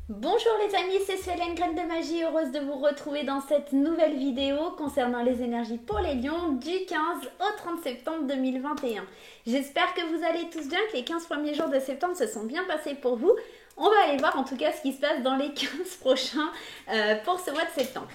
Bonjour les amis, c'est Solène Graine de Magie, heureuse de vous retrouver dans cette nouvelle vidéo concernant les énergies pour les lions du 15 au 30 septembre 2021. J'espère que vous allez tous bien, que les 15 premiers jours de septembre se sont bien passés pour vous. On va aller voir en tout cas ce qui se passe dans les 15 prochains pour ce mois de septembre.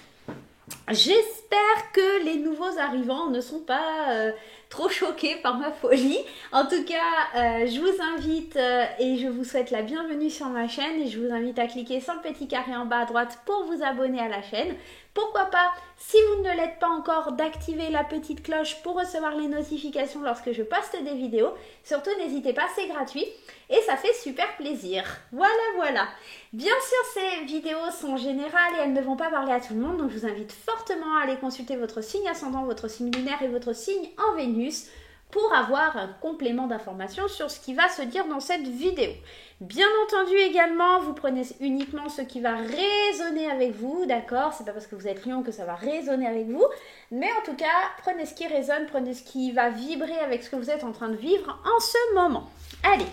J'espère que les nouveaux arrivants ne sont pas trop choqués par ma folie. En tout cas, je vous invite et je vous souhaite la bienvenue sur ma chaîne. Et je vous invite à cliquer sur le petit carré en bas à droite pour vous abonner à la chaîne. Pourquoi pas, si vous ne l'êtes pas encore, d'activer la petite cloche pour recevoir les notifications lorsque je poste des vidéos. Surtout, n'hésitez pas, c'est gratuit et ça fait super plaisir. Voilà. Bien sûr, ces vidéos sont générales et elles ne vont pas parler à tout le monde, donc je vous invite fortement à aller consulter votre signe ascendant, votre signe lunaire et votre signe en Vénus pour avoir un complément d'information sur ce qui va se dire dans cette vidéo. Bien entendu également, vous prenez uniquement ce qui va résonner avec vous, d'accord? C'est pas parce que vous êtes lion que ça va résonner avec vous, mais en tout cas, prenez ce qui résonne, prenez ce qui va vibrer avec ce que vous êtes en train de vivre en ce moment. Allez,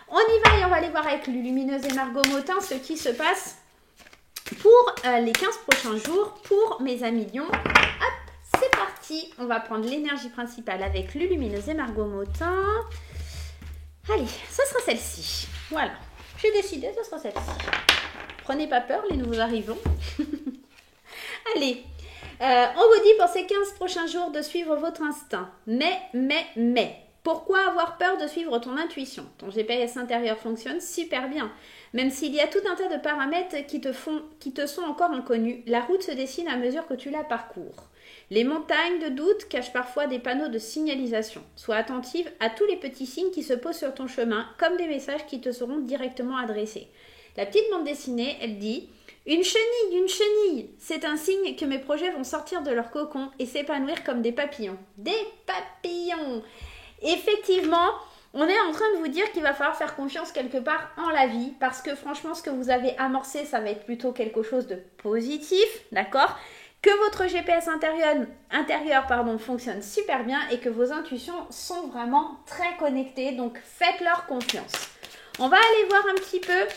on y va et on va aller voir avec Lumineuse et Margot Motin ce qui se passe pour les 15 prochains jours pour mes amis lions. Hop, c'est parti. On va prendre l'énergie principale avec Lumineuse et Margot Motin. Allez, ce sera celle-ci. Voilà, j'ai décidé, ce sera celle-ci. Prenez pas peur, les nouveaux arrivants. Allez, on vous dit pour ces 15 prochains jours de suivre votre instinct. Mais. Pourquoi avoir peur de suivre ton intuition? Ton GPS intérieur fonctionne super bien. Même s'il y a tout un tas de paramètres qui te sont encore inconnus, la route se dessine à mesure que tu la parcours. Les montagnes de doute cachent parfois des panneaux de signalisation. Sois attentive à tous les petits signes qui se posent sur ton chemin, comme des messages qui te seront directement adressés. La petite bande dessinée, elle dit « Une chenille, c'est un signe que mes projets vont sortir de leur cocon et s'épanouir comme des papillons. » Des papillons! Effectivement, on est en train de vous dire qu'il va falloir faire confiance quelque part en la vie parce que franchement, ce que vous avez amorcé, ça va être plutôt quelque chose de positif, d'accord? Que votre GPS intérieur fonctionne super bien et que vos intuitions sont vraiment très connectées, donc faites-leur confiance. On va aller voir un petit peu.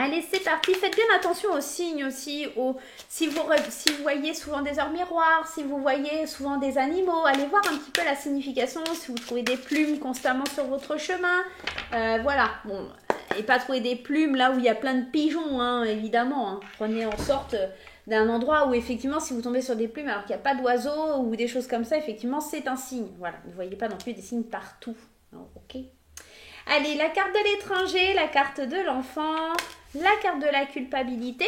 Allez, c'est parti. Faites bien attention aux signes aussi. Si vous voyez souvent des heures miroirs, si vous voyez souvent des animaux, allez voir un petit peu la signification. Si vous trouvez des plumes constamment sur votre chemin, voilà. Bon, et pas trouver des plumes là où il y a plein de pigeons, hein, évidemment. Hein. Prenez en sorte d'un endroit où effectivement, si vous tombez sur des plumes alors qu'il n'y a pas d'oiseaux ou des choses comme ça, effectivement, c'est un signe. Voilà. Ne voyez pas non plus des signes partout. Non, ok. Allez, la carte de l'étranger, la carte de l'enfant, la carte de la culpabilité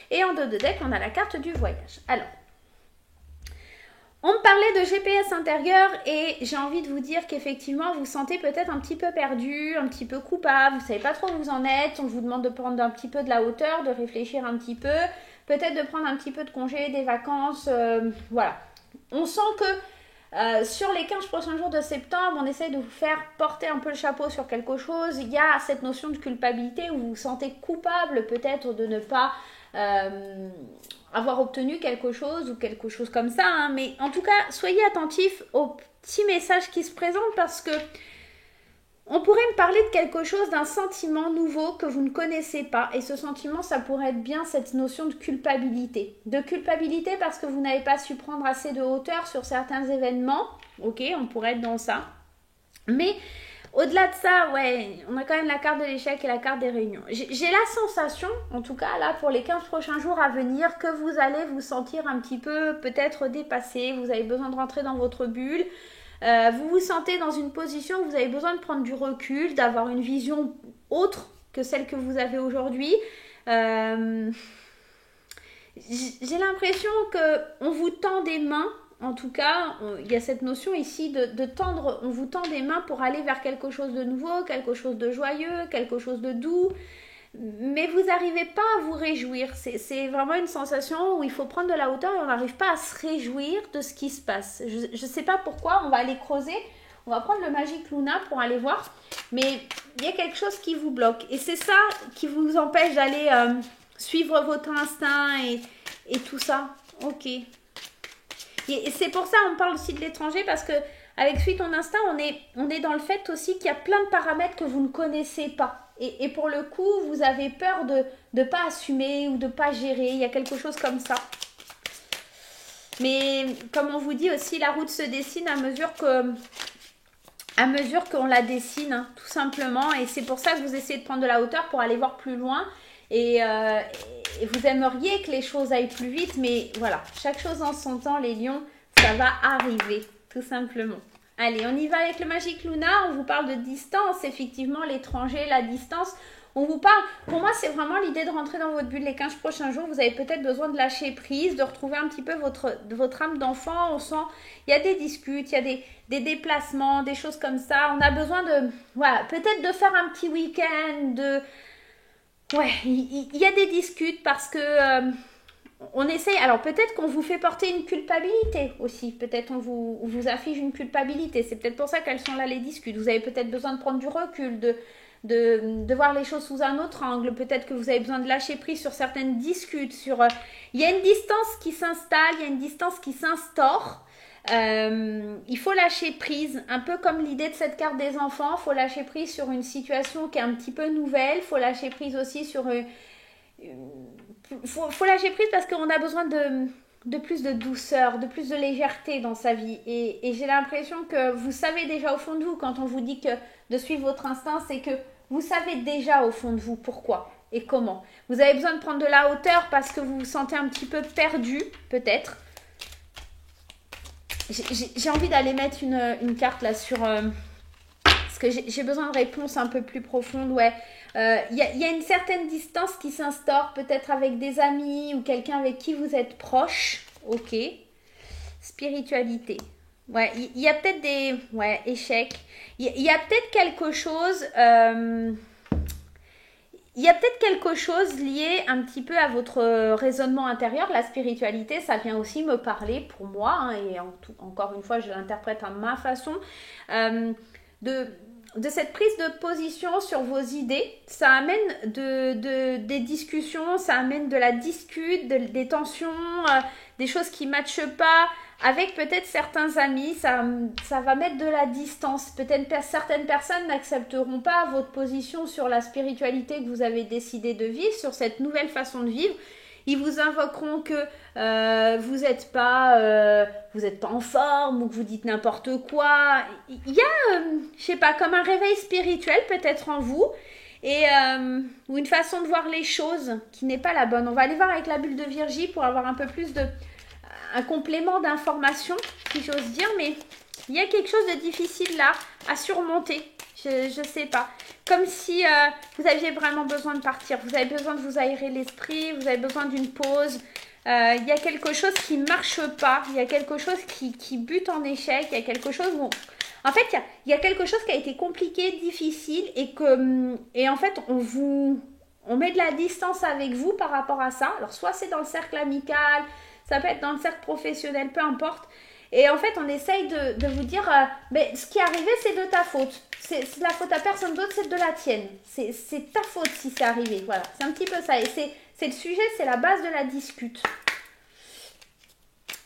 et en dos de deck, on a la carte du voyage. Alors, on me parlait de GPS intérieur et j'ai envie de vous dire qu'effectivement, vous vous sentez peut-être un petit peu perdu, un petit peu coupable, vous ne savez pas trop où vous en êtes, on vous demande de prendre un petit peu de la hauteur, de réfléchir un petit peu, peut-être de prendre un petit peu de congé, des vacances, voilà. On sent que sur les 15 prochains jours de septembre, on essaie de vous faire porter un peu le chapeau sur quelque chose. Il y a cette notion de culpabilité où vous vous sentez coupable peut-être de ne pas avoir obtenu quelque chose ou quelque chose comme ça. Hein. Mais en tout cas, soyez attentifs aux petits messages qui se présentent parce que on pourrait me parler de quelque chose, d'un sentiment nouveau que vous ne connaissez pas. Et ce sentiment, ça pourrait être bien cette notion de culpabilité. De culpabilité parce que vous n'avez pas su prendre assez de hauteur sur certains événements. Ok, on pourrait être dans ça. Mais au-delà de ça, ouais, on a quand même la carte de l'échec et la carte des réunions. J'ai la sensation, en tout cas là, pour les 15 prochains jours à venir, que vous allez vous sentir un petit peu peut-être dépassé. Vous avez besoin de rentrer dans votre bulle. Vous vous sentez dans une position où vous avez besoin de prendre du recul, d'avoir une vision autre que celle que vous avez aujourd'hui. J'ai l'impression qu'on vous tend des mains, en tout cas, il y a cette notion ici de tendre, on vous tend des mains pour aller vers quelque chose de nouveau, quelque chose de joyeux, quelque chose de doux. Mais vous n'arrivez pas à vous réjouir. C'est vraiment une sensation où il faut prendre de la hauteur et on n'arrive pas à se réjouir de ce qui se passe. Je ne sais pas pourquoi, on va aller creuser. On va prendre le Magic Luna pour aller voir. Mais il y a quelque chose qui vous bloque. Et c'est ça qui vous empêche d'aller suivre votre instinct et tout ça. Ok. Et c'est pour ça qu'on parle aussi de l'étranger parce que avec Suis ton instinct, on est dans le fait aussi qu'il y a plein de paramètres que vous ne connaissez pas. et pour le coup, vous avez peur de ne pas assumer ou de ne pas gérer. Il y a quelque chose comme ça. Mais comme on vous dit aussi, la route se dessine à mesure qu'on la dessine, hein, tout simplement. Et c'est pour ça que vous essayez de prendre de la hauteur pour aller voir plus loin. Et vous aimeriez que les choses aillent plus vite. Mais voilà, chaque chose en son temps, les lions, ça va arriver, tout simplement. Allez, on y va avec le Magic Luna. On vous parle de distance, effectivement, l'étranger, la distance. On vous parle, pour moi, c'est vraiment l'idée de rentrer dans votre bulle les 15 prochains jours. Vous avez peut-être besoin de lâcher prise, de retrouver un petit peu votre âme d'enfant. On sent, il y a des disputes, il y a des déplacements, des choses comme ça. On a besoin de, voilà, peut-être de faire un petit week-end. Ouais, il y a des disputes parce que on essaye. Alors peut-être qu'on vous fait porter une culpabilité aussi. Peut-être on vous affiche une culpabilité. C'est peut-être pour ça qu'elles sont là les disputes. Vous avez peut-être besoin de prendre du recul, de voir les choses sous un autre angle. Peut-être que vous avez besoin de lâcher prise sur certaines disputes. Il y a une distance qui s'installe, il y a une distance qui s'instaure. Il faut lâcher prise, un peu comme l'idée de cette carte des enfants. Il faut lâcher prise sur une situation qui est un petit peu nouvelle. Il faut lâcher prise aussi sur... faut lâcher prise parce qu'on a besoin de plus de douceur, de plus de légèreté dans sa vie. Et j'ai l'impression que vous savez déjà au fond de vous, quand on vous dit que de suivre votre instinct, c'est que vous savez déjà au fond de vous pourquoi et comment. Vous avez besoin de prendre de la hauteur parce que vous vous sentez un petit peu perdu, peut-être. J'ai envie d'aller mettre une carte là sur... parce que j'ai besoin de réponses un peu plus profondes, ouais. Il y a une certaine distance qui s'instaure, peut-être avec des amis ou quelqu'un avec qui vous êtes proche. Ok. Spiritualité. Ouais, il y a peut-être des... Ouais, échecs. Il y a peut-être quelque chose... il y a peut-être quelque chose lié un petit peu à votre raisonnement intérieur. La spiritualité, ça vient aussi me parler pour moi, hein, et encore une fois, je l'interprète à ma façon, de cette prise de position sur vos idées. Ça amène des discussions, ça amène de la discute, des tensions, des choses qui ne matchent pas. Avec peut-être certains amis, ça va mettre de la distance. Peut-être certaines personnes n'accepteront pas votre position sur la spiritualité que vous avez décidé de vivre, sur cette nouvelle façon de vivre. Ils vous invoqueront que vous n'êtes pas en forme ou que vous dites n'importe quoi. Il y a, je sais pas, comme un réveil spirituel peut-être en vous et ou une façon de voir les choses qui n'est pas la bonne. On va aller voir avec la bulle de Virgie pour avoir un peu plus un complément d'information, si j'ose dire, mais il y a quelque chose de difficile là à surmonter. Je sais pas. Comme si vous aviez vraiment besoin de partir. Vous avez besoin de vous aérer l'esprit. Vous avez besoin d'une pause. Il y a quelque chose qui ne marche pas. Il y a quelque chose qui bute en échec. Il y a quelque chose où... En fait, il y a quelque chose qui a été compliqué, difficile. Et en fait, on met de la distance avec vous par rapport à ça. Alors, soit c'est dans le cercle amical. Ça peut être dans le cercle professionnel. Peu importe. Et en fait, on essaye de vous dire, mais ce qui est arrivé, c'est de ta faute. C'est la faute à personne d'autre, c'est de la tienne. C'est ta faute si c'est arrivé. Voilà, c'est un petit peu ça. Et c'est le sujet, c'est la base de la discute.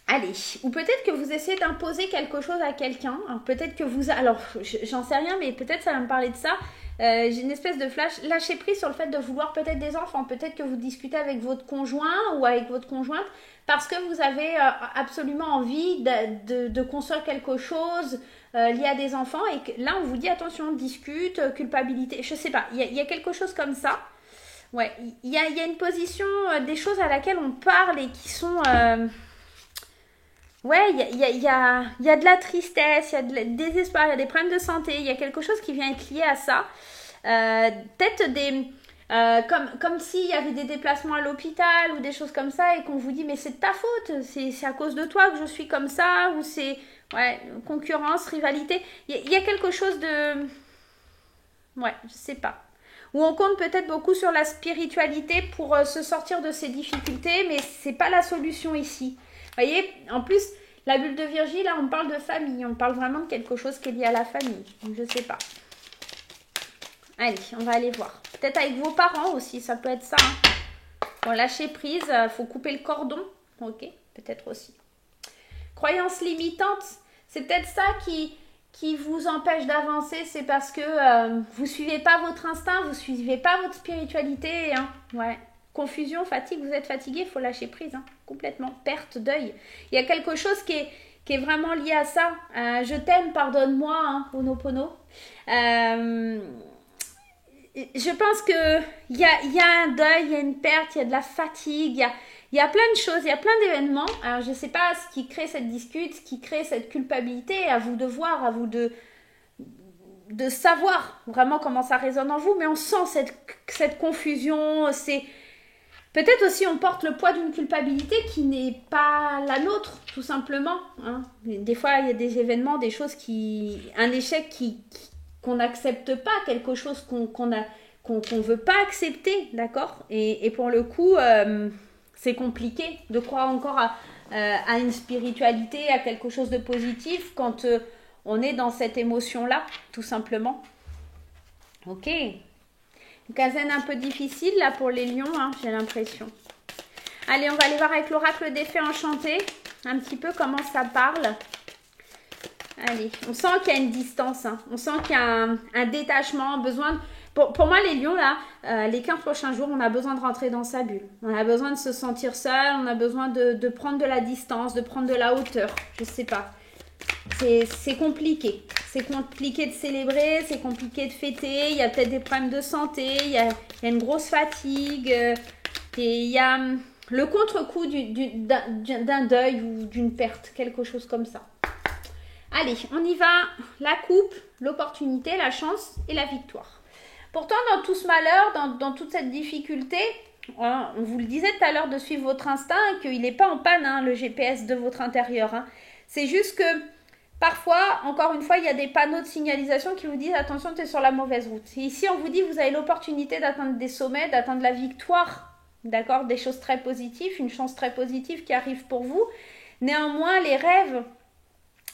Allez, ou peut-être que vous essayez d'imposer quelque chose à quelqu'un. Peut-être que vous... Alors, j'en sais rien, mais peut-être ça va me parler de ça. J'ai une espèce de flash. Lâchez prise sur le fait de vouloir peut-être des enfants. Peut-être que vous discutez avec votre conjoint ou avec votre conjointe parce que vous avez absolument envie de construire quelque chose lié à des enfants. Et que, là, on vous dit, attention, discute, culpabilité. Je sais pas, il y a quelque chose comme ça. Ouais, il y a une position, des choses à laquelle on parle et qui sont... Ouais, il y a de la tristesse, il y a de désespoir, il y a des problèmes de santé, il y a quelque chose qui vient être lié à ça. Peut-être comme s'il y avait des déplacements à l'hôpital ou des choses comme ça et qu'on vous dit mais c'est de ta faute, c'est à cause de toi que je suis comme ça, ou c'est concurrence, rivalité. Il y a quelque chose de... Ouais, je sais pas. Ou on compte peut-être beaucoup sur la spiritualité pour se sortir de ces difficultés, mais c'est pas la solution ici. Vous voyez, en plus, la bulle de Virgie, là, on parle de famille. On parle vraiment de quelque chose qui est lié à la famille. Donc, je sais pas. Allez, on va aller voir. Peut-être avec vos parents aussi, ça peut être ça. Hein. Bon, lâcher prise, faut couper le cordon. Ok, peut-être aussi. Croyance limitante, c'est peut-être ça qui qui vous empêche d'avancer, c'est parce que vous suivez pas votre instinct, vous suivez pas votre spiritualité. Hein. Ouais. Confusion, fatigue, vous êtes fatigué, il faut lâcher prise, hein. Complètement. Perte, deuil. Il y a quelque chose qui est vraiment lié à ça. Je t'aime, pardonne-moi, hein, Ho'oponopono. Je pense qu'il y a un deuil, il y a une perte, il y a de la fatigue, il y a plein de choses, il y a plein d'événements. Alors, je ne sais pas ce qui crée cette dispute, ce qui crée cette culpabilité. À vous de voir, à vous de savoir vraiment comment ça résonne en vous. Mais on sent cette confusion. Peut-être aussi on porte le poids d'une culpabilité qui n'est pas la nôtre, tout simplement. Hein. Des fois, il y a des événements, des choses un échec qu'on n'accepte pas, quelque chose qu'on ne veut pas accepter, d'accord, et pour le coup, c'est compliqué de croire encore à une spiritualité, à quelque chose de positif quand on est dans cette émotion-là, tout simplement. Ok. Une quinzaine un peu difficile là pour les lions, hein, j'ai l'impression. Allez, on va aller voir avec l'oracle des fées enchantées, un petit peu comment ça parle. Allez, on sent qu'il y a une distance, hein. On sent qu'il y a un détachement, besoin... Pour moi, les lions, là, les 15 prochains jours, on a besoin de rentrer dans sa bulle. On a besoin de se sentir seul, on a besoin de prendre de la distance, de prendre de la hauteur. Je sais pas. C'est compliqué. C'est compliqué de célébrer, c'est compliqué de fêter. Il y a peut-être des problèmes de santé, il y a une grosse fatigue. Et il y a le contre-coup d'un deuil ou d'une perte, quelque chose comme ça. Allez, on y va. La coupe, l'opportunité, la chance et la victoire. Pourtant, dans tout ce malheur, dans toute cette difficulté, on vous le disait tout à l'heure de suivre votre instinct et qu'il n'est pas en panne, hein, le GPS de votre intérieur. Hein. C'est juste que parfois, encore une fois, il y a des panneaux de signalisation qui vous disent « Attention, tu es sur la mauvaise route ». Et ici, on vous dit « Vous avez l'opportunité d'atteindre des sommets, d'atteindre la victoire ». D'accord, des choses très positives, une chance très positive qui arrive pour vous. Néanmoins, les rêves...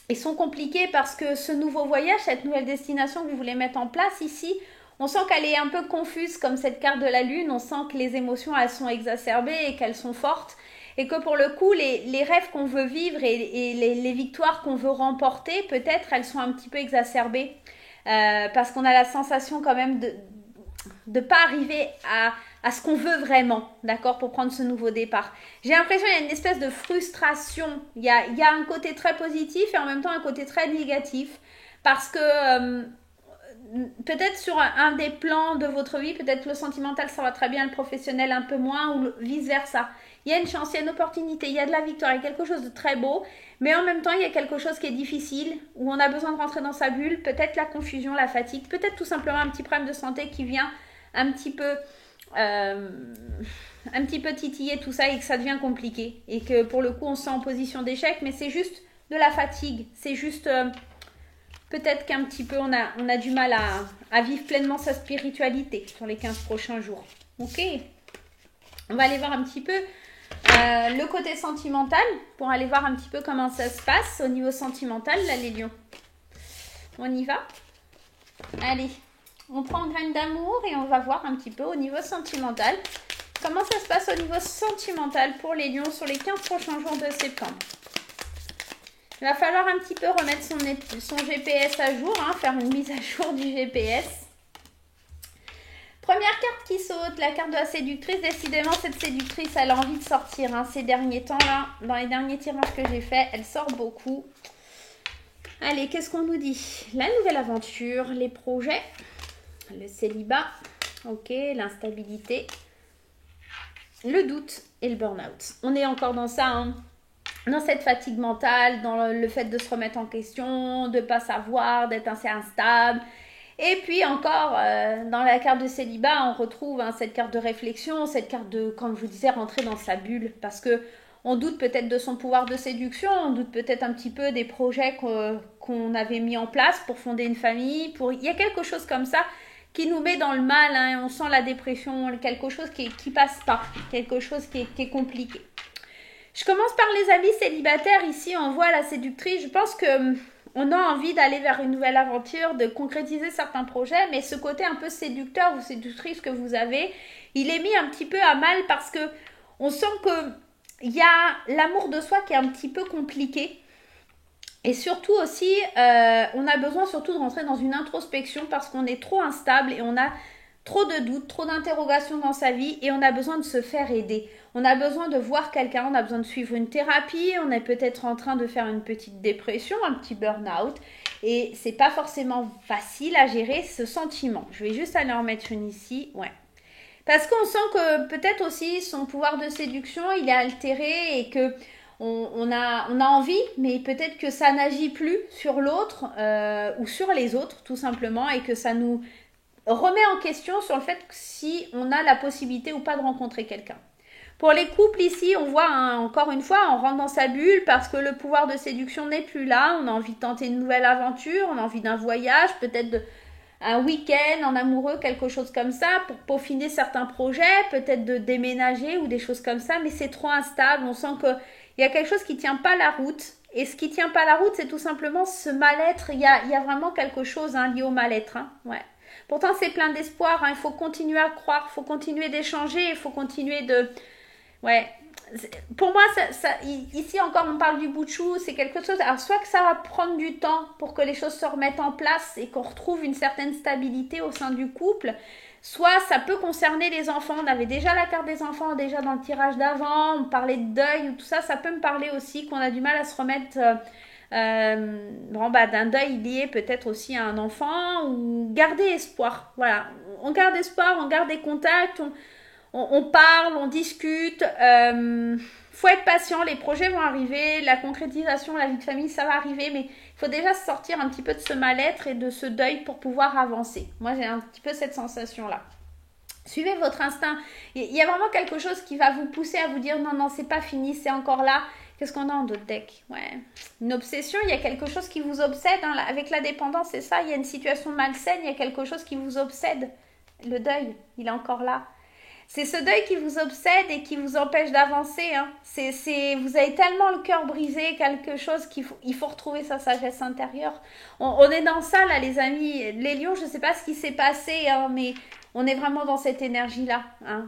ils sont compliqués parce que ce nouveau voyage, cette nouvelle destination que vous voulez mettre en place ici, on sent qu'elle est un peu confuse comme cette carte de la lune. On sent que les émotions, elles sont exacerbées et qu'elles sont fortes. Et que pour le coup, les rêves qu'on veut vivre et les victoires qu'on veut remporter, peut-être, elles sont un petit peu exacerbées. Parce qu'on a la sensation quand même de ne pas arriver à ce qu'on veut vraiment, d'accord, pour prendre ce nouveau départ. J'ai l'impression qu'il y a une espèce de frustration. Il y a un côté très positif et en même temps un côté très négatif. Parce que peut-être sur un des plans de votre vie, peut-être le sentimental ça va très bien, le professionnel un peu moins ou vice-versa. Il y a une chance, il y a une opportunité, il y a de la victoire, il y a quelque chose de très beau. Mais en même temps, il y a quelque chose qui est difficile, où on a besoin de rentrer dans sa bulle. Peut-être la confusion, la fatigue, peut-être tout simplement un petit problème de santé qui vient un petit peu titiller tout ça et que ça devient compliqué et que pour le coup on se sent en position d'échec, mais c'est juste de la fatigue, c'est juste peut-être qu'un petit peu on a du mal à vivre pleinement sa spiritualité sur les 15 prochains jours. Ok, on va aller voir un petit peu le côté sentimental pour aller voir un petit peu comment ça se passe au niveau sentimental là les lions. On y va, allez. On prend graine d'amour et on va voir un petit peu au niveau sentimental. Comment ça se passe au niveau sentimental pour les lions sur les 15 prochains jours de septembre. Il va falloir un petit peu remettre son GPS à jour, hein, faire une mise à jour du GPS. Première carte qui saute, la carte de la séductrice. Décidément, cette séductrice, elle a envie de sortir hein, ces derniers temps-là. Dans les derniers tirages que j'ai faits, elle sort beaucoup. Allez, qu'est-ce qu'on nous dit? La nouvelle aventure, les projets... le célibat, ok, l'instabilité, le doute et le burn-out. On est encore dans ça, hein, dans cette fatigue mentale, dans le fait de se remettre en question, de ne pas savoir, d'être assez instable. Et puis encore, dans la carte de célibat, on retrouve hein, cette carte de réflexion, cette carte de, comme je vous disais, rentrer dans sa bulle. Parce que on doute peut-être de son pouvoir de séduction, on doute peut-être un petit peu des projets qu'on avait mis en place pour fonder une famille. Il y a quelque chose comme ça qui nous met dans le mal, hein, on sent la dépression, quelque chose qui passe pas, quelque chose qui est compliqué. Je commence par les amis célibataires, ici on voit la séductrice, je pense que on a envie d'aller vers une nouvelle aventure, de concrétiser certains projets, mais ce côté un peu séducteur ou séductrice que vous avez, il est mis un petit peu à mal parce que on sent que il y a l'amour de soi qui est un petit peu compliqué. Et surtout aussi, on a besoin surtout de rentrer dans une introspection parce qu'on est trop instable et on a trop de doutes, trop d'interrogations dans sa vie et on a besoin de se faire aider. On a besoin de voir quelqu'un, on a besoin de suivre une thérapie, on est peut-être en train de faire une petite dépression, un petit burn-out et c'est pas forcément facile à gérer ce sentiment. Je vais juste aller en mettre une ici, ouais. Parce qu'on sent que peut-être aussi son pouvoir de séduction, il est altéré et que on a envie, mais peut-être que ça n'agit plus sur l'autre ou sur les autres, tout simplement, et que ça nous remet en question sur le fait que si on a la possibilité ou pas de rencontrer quelqu'un. Pour les couples ici, on voit encore une fois, on rentre dans sa bulle parce que le pouvoir de séduction n'est plus là. On a envie de tenter une nouvelle aventure, on a envie d'un voyage, peut-être un week-end en amoureux, quelque chose comme ça, pour peaufiner certains projets, peut-être de déménager ou des choses comme ça, mais c'est trop instable. On sent qu'il y a quelque chose qui ne tient pas la route. Et ce qui ne tient pas la route, c'est tout simplement ce mal-être. Il y a vraiment quelque chose lié au mal-être. Ouais. Pourtant, c'est plein d'espoir. Il faut continuer à croire, il faut continuer d'échanger, il faut continuer de... Ouais. Pour moi, ici encore, on parle du bout de chou, c'est quelque chose... Alors, soit que ça va prendre du temps pour que les choses se remettent en place et qu'on retrouve une certaine stabilité au sein du couple, soit ça peut concerner les enfants. On avait déjà la carte des enfants, déjà dans le tirage d'avant, on parlait de deuil ou tout ça. Ça peut me parler aussi qu'on a du mal à se remettre... d'un deuil lié peut-être aussi à un enfant ou garder espoir. Voilà, on garde espoir, on garde des contacts, on parle, on discute. Faut être patient, les projets vont arriver, la concrétisation, la vie de famille, ça va arriver, mais il faut déjà sortir un petit peu de ce mal-être et de ce deuil pour pouvoir avancer. Moi, j'ai un petit peu cette sensation-là. Suivez votre instinct. Il y a vraiment quelque chose qui va vous pousser à vous dire non, non, c'est pas fini, c'est encore là. Qu'est-ce qu'on a en d'autres decks? Ouais. Une obsession, il y a quelque chose qui vous obsède. Avec la dépendance, c'est ça. Il y a une situation malsaine, il y a quelque chose qui vous obsède. Le deuil, il est encore là. C'est ce deuil qui vous obsède et qui vous empêche d'avancer. Vous avez tellement le cœur brisé, quelque chose il faut retrouver sa sagesse intérieure. On est dans ça, là, les amis. Les lions, je ne sais pas ce qui s'est passé, mais on est vraiment dans cette énergie-là.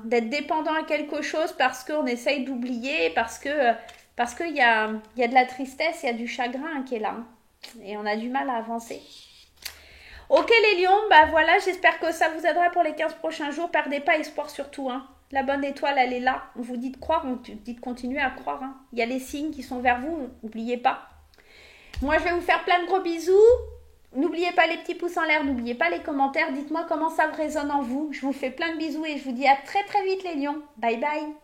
D'être dépendant à quelque chose parce qu'on essaye d'oublier, parce qu'il y a de la tristesse, il y a du chagrin qui est là. Et on a du mal à avancer. Ok les lions, voilà, j'espère que ça vous aidera pour les 15 prochains jours. Perdez pas espoir surtout. La bonne étoile, elle est là. On vous dit de croire, on vous dit de continuer à croire. Il y a les signes qui sont vers vous, n'oubliez pas. Moi, je vais vous faire plein de gros bisous. N'oubliez pas les petits pouces en l'air, n'oubliez pas les commentaires. Dites-moi comment ça résonne en vous. Je vous fais plein de bisous et je vous dis à très très vite les lions. Bye bye.